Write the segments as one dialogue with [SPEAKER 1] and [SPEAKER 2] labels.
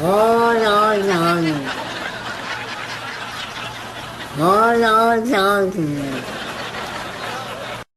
[SPEAKER 1] Oh no no. Oh no no.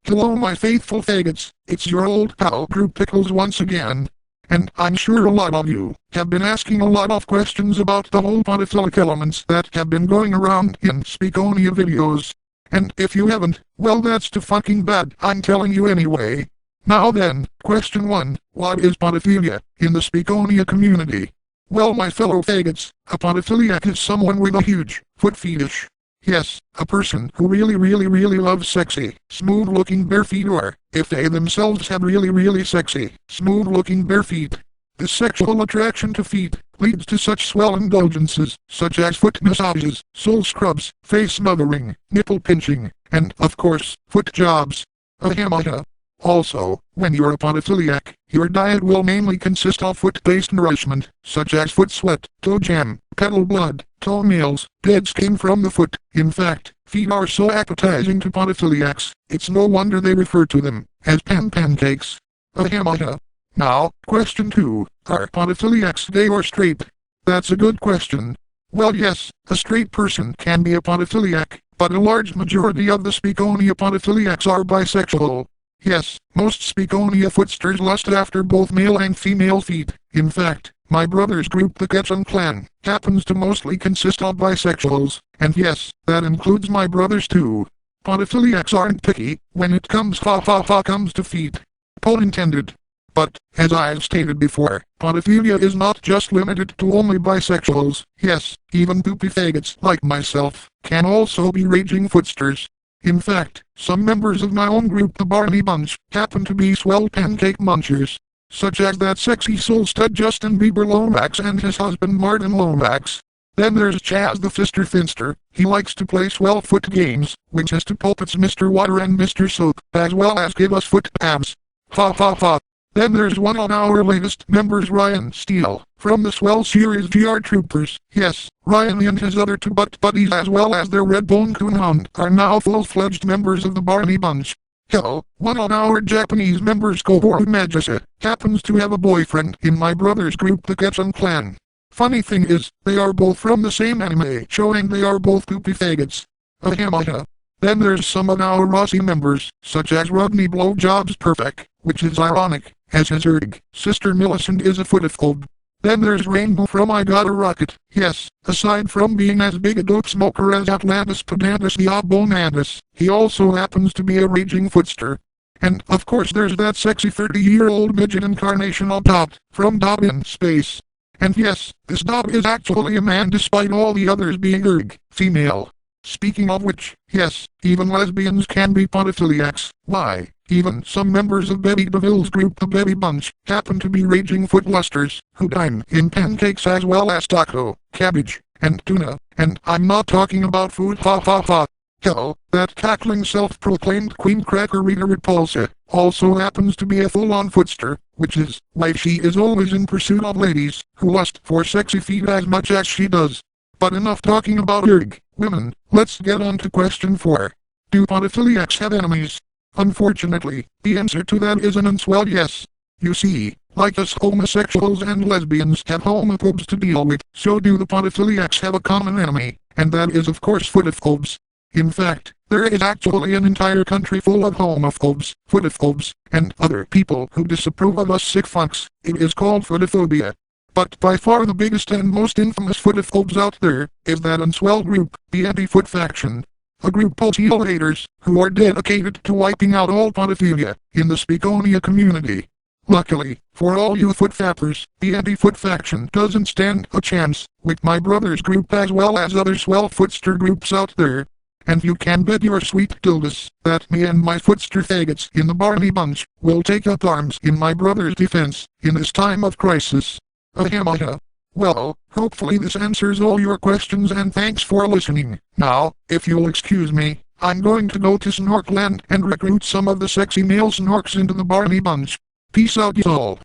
[SPEAKER 2] Hello my faithful faggots, it's your old pal Group Pickles once again. And I'm sure a lot of you have been asking a lot of questions about the whole podophilic elements that have been going around in Speakonia videos. And if you haven't, well that's too fucking bad, I'm telling you anyway. Now then, question 1, what is podophilia in the Speakonia community? Well my fellow faggots, a podophiliac is someone with a huge foot fetish. Yes, a person who really loves sexy, smooth-looking bare feet, or, if they themselves have really sexy, smooth-looking bare feet. This sexual attraction to feet leads to such swell indulgences, such as foot massages, sole scrubs, face smothering, nipple pinching, and, of course, foot jobs. Ahamata. Also, when you're a podophiliac, your diet will mainly consist of foot-based nourishment, such as foot sweat, toe jam, pedal blood, toenails, dead skin from the foot. In fact, feet are so appetizing to podophiliacs, it's no wonder they refer to them as pancakes. Ahamata. Now, question 2, are podophiliacs gay or straight? That's a good question. Well yes, a straight person can be a podophiliac, but a large majority of the Speakonia podophiliacs are bisexual. Yes, most Speakonia footsters lust after both male and female feet. In fact, my brother's group, the Ketchum clan, happens to mostly consist of bisexuals, and yes, that includes my brothers too. Podophiliacs aren't picky when it comes to feet. Pun intended. But, as I've stated before, podophilia is not just limited to only bisexuals. Yes, even poopy faggots like myself can also be raging footsters. In fact, some members of my own group, the Barney Bunch, happen to be swell pancake munchers, such as that sexy soul stud Justin Bieber Lomax and his husband Martin Lomax. Then there's Chaz the Fister Finster. He likes to play swell foot games, which is to puppets Mr. Water and Mr. Soap, as well as give us foot abs. Ha. Then there's one of our latest members, Ryan Steele, from the swell series GR Troopers. Yes, Ryan and his other two butt buddies as well as their red-bone coonhound are now full-fledged members of the Barney Bunch. Hell, one of our Japanese members, Kohoru Magisa, happens to have a boyfriend in my brother's group, the Ketchum clan. Funny thing is, they are both from the same anime, showing they are both poopy faggots. Ahamata. Then there's some of our Rossi members, such as Rodney Blowjobs Perfect, which is ironic, as his sister Millicent is a footophobe. Then there's Rainbow from I Got a Rocket. Yes, aside from being as big a dope smoker as Atlantis Pedantus the Abonandus, he also happens to be a raging footster. And, of course, there's that sexy 30-year-old midget incarnation on top, from Dob in Space. And yes, this Dob is actually a man despite all the others being female. Speaking of which, yes, even lesbians can be podophiliacs. Why, even some members of Betty DeVille's group, the Betty Bunch, happen to be raging footlusters, who dine in pancakes as well as taco, cabbage, and tuna. And I'm not talking about food, ha. Hell, that cackling self-proclaimed queen cracker Rita Repulsa also happens to be a full-on footster, which is why she is always in pursuit of ladies who lust for sexy feet as much as she does. But enough talking about women, let's get on to question 4. Do podophiliacs have enemies? Unfortunately, the answer to that is an unswell yes. You see, like us homosexuals and lesbians have homophobes to deal with, so do the podophiliacs have a common enemy, and that is of course footophobes. In fact, there is actually an entire country full of homophobes, footophobes, and other people who disapprove of us sick fucks. It is called footophobia. But by far the biggest and most infamous footophobes out there is that unswell group, the anti-foot faction. A group of heel haters who are dedicated to wiping out all podophilia in the Speakonia community. Luckily, for all you foot fappers, the anti-foot faction doesn't stand a chance with my brother's group as well as other swell footster groups out there. And you can bet your sweet dildos that me and my footster faggots in the Barney Bunch will take up arms in my brother's defense in this time of crisis. Ahamata. Well, hopefully this answers all your questions and thanks for listening. Now, if you'll excuse me, I'm going to go to Snorkland and recruit some of the sexy male snorks into the Barney Bunch. Peace out y'all.